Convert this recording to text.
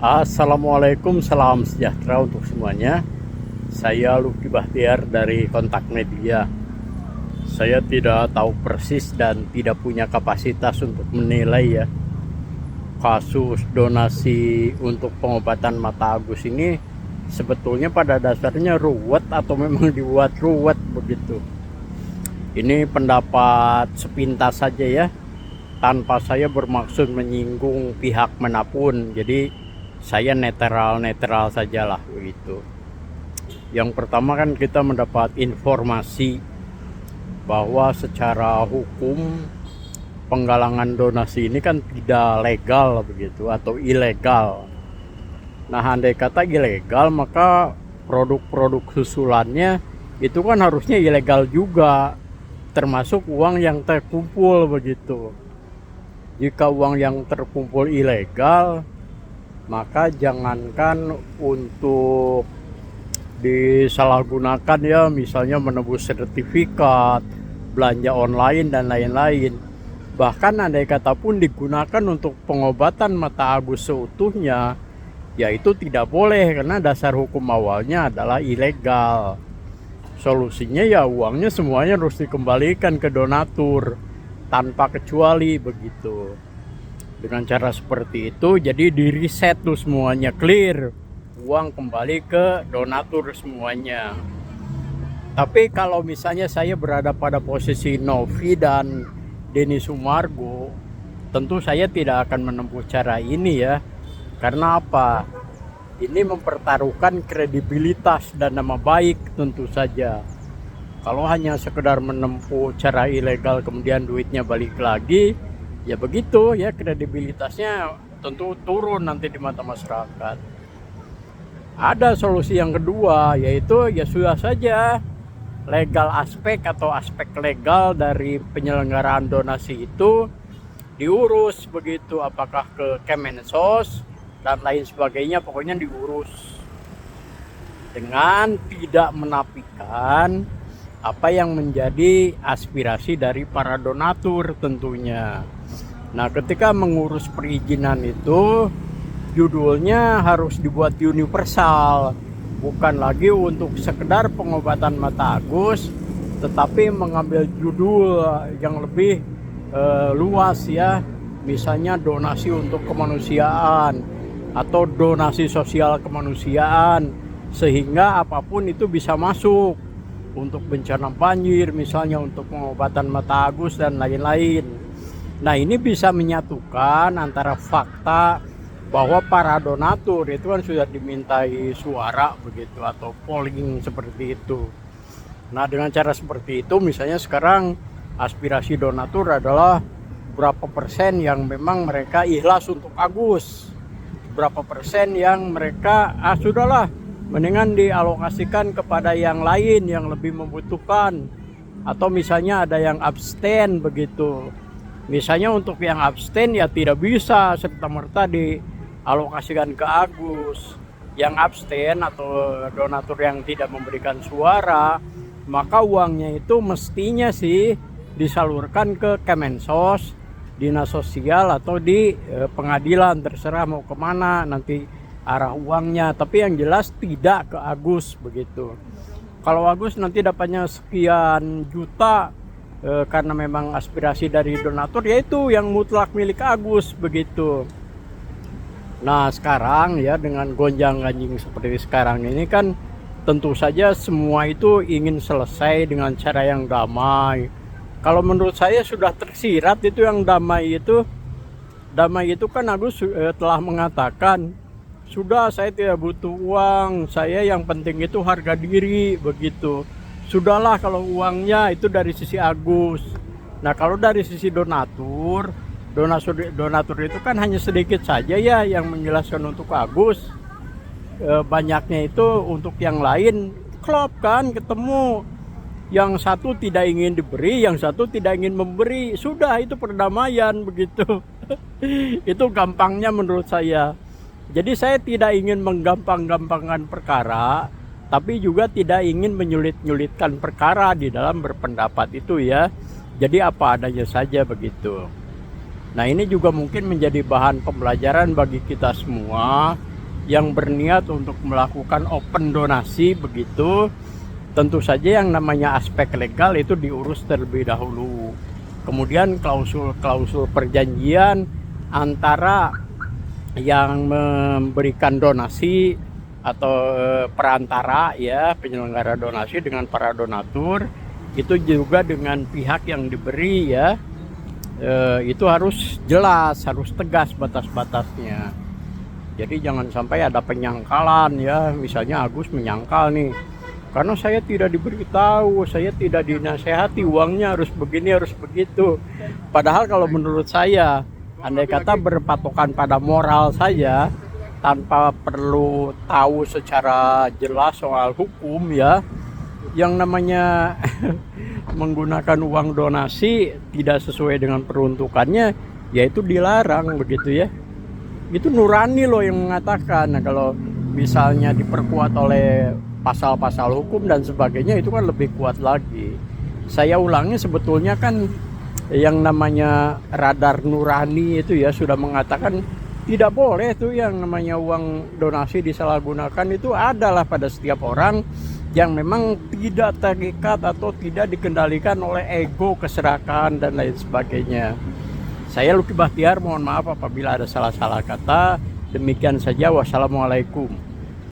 Assalamualaikum, salam sejahtera untuk semuanya. Saya Luki Bahtiar dari Kontak Media. Saya tidak tahu persis dan tidak punya kapasitas untuk menilai ya kasus donasi untuk pengobatan mata Agus ini sebetulnya pada dasarnya ruwet atau memang dibuat ruwet begitu. Ini pendapat sepintas saja ya, tanpa saya bermaksud menyinggung pihak manapun. Jadi saya netral sajalah begitu. Yang pertama kan kita mendapat informasi bahwa secara hukum penggalangan donasi ini kan tidak legal begitu atau ilegal. Nah, andai kata ilegal maka produk-produk susulannya itu kan harusnya ilegal juga, termasuk uang yang terkumpul begitu. Jika uang yang terkumpul ilegal, maka jangankan untuk disalahgunakan ya, misalnya menebus sertifikat, belanja online dan lain-lain. Bahkan andai kata pun digunakan untuk pengobatan mata Agus seutuhnya, ya itu tidak boleh karena dasar hukum awalnya adalah ilegal. Solusinya ya uangnya semuanya harus dikembalikan ke donatur tanpa kecuali begitu. Dengan cara seperti itu jadi di reset tuh semuanya, clear, uang kembali ke donatur semuanya. Tapi kalau misalnya saya berada pada posisi Novi dan Denny Sumargo, tentu saya tidak akan menempuh cara ini ya. Karena apa? Ini mempertaruhkan kredibilitas dan nama baik tentu saja. Kalau hanya sekedar menempuh cara ilegal kemudian duitnya balik lagi, ya begitu ya, kredibilitasnya tentu turun nanti di mata masyarakat. Ada solusi yang kedua, yaitu ya sudah saja legal aspek atau aspek legal dari penyelenggaraan donasi itu diurus begitu, apakah ke Kemensos dan lain sebagainya, pokoknya diurus dengan tidak menafikan apa yang menjadi aspirasi dari para donatur tentunya. Nah, ketika mengurus perizinan itu judulnya harus dibuat universal, bukan lagi untuk sekedar pengobatan mata Agus, tetapi mengambil judul yang lebih luas ya, misalnya donasi untuk kemanusiaan atau donasi sosial kemanusiaan, sehingga apapun itu bisa masuk, untuk bencana banjir misalnya, untuk pengobatan mata Agus dan lain-lain. Nah, ini bisa menyatukan antara fakta bahwa para donatur itu kan sudah dimintai suara begitu atau polling seperti itu. Nah, dengan cara seperti itu misalnya sekarang aspirasi donatur adalah berapa persen yang memang mereka ikhlas untuk Agus, berapa persen yang mereka sudahlah mendingan dialokasikan kepada yang lain yang lebih membutuhkan, atau misalnya ada yang abstain begitu. Misalnya untuk yang abstain ya tidak bisa serta-merta dialokasikan ke Agus. Yang abstain atau donatur yang tidak memberikan suara, maka uangnya itu mestinya sih disalurkan ke Kemensos, Dinas Sosial atau di pengadilan, terserah mau kemana nanti arah uangnya, tapi yang jelas tidak ke Agus begitu. Kalau Agus nanti dapatnya sekian juta karena memang aspirasi dari donatur, yaitu yang mutlak milik Agus begitu. Nah, sekarang ya dengan gonjang-ganjing seperti sekarang ini kan tentu saja semua itu ingin selesai dengan cara yang damai. Kalau menurut saya sudah tersirat itu yang damai itu. Damai itu kan Agus telah mengatakan, sudah, saya tidak butuh uang, saya yang penting itu harga diri begitu. Sudahlah kalau uangnya itu dari sisi Agus. Nah, kalau dari sisi donatur itu kan hanya sedikit saja ya yang menjelaskan untuk Agus. Banyaknya itu untuk yang lain. Klop kan, ketemu. Yang satu tidak ingin diberi, yang satu tidak ingin memberi. Sudah, itu perdamaian begitu. Itu gampangnya menurut saya. Jadi saya tidak ingin menggampang-gampangkan perkara, tapi juga tidak ingin menyulit-nyulitkan perkara di dalam berpendapat itu ya. Jadi apa adanya saja begitu. Nah, ini juga mungkin menjadi bahan pembelajaran bagi kita semua yang berniat untuk melakukan open donasi begitu, tentu saja yang namanya aspek legal itu diurus terlebih dahulu. Kemudian klausul-klausul perjanjian antara yang memberikan donasi atau perantara ya, penyelenggara donasi dengan para donatur, itu juga dengan pihak yang diberi ya, itu harus jelas, harus tegas batas-batasnya. Jadi jangan sampai ada penyangkalan ya, misalnya Agus menyangkal nih, karena saya tidak diberitahu, saya tidak dinasehati, uangnya harus begini, harus begitu. Padahal kalau menurut saya, andai kata berpatokan pada moral saja, tanpa perlu tahu secara jelas soal hukum ya, yang namanya menggunakan uang donasi tidak sesuai dengan peruntukannya, yaitu dilarang begitu ya. Itu nurani loh yang mengatakan. Nah, kalau misalnya diperkuat oleh pasal-pasal hukum dan sebagainya, itu kan lebih kuat lagi. Saya ulangi, sebetulnya kan yang namanya radar nurani itu ya sudah mengatakan tidak boleh tuh yang namanya uang donasi disalahgunakan. Itu adalah pada setiap orang yang memang tidak terikat atau tidak dikendalikan oleh ego, keserakahan dan lain sebagainya. Saya Lucky Bahtiar, mohon maaf apabila ada salah-salah kata. Demikian saja, wassalamualaikum.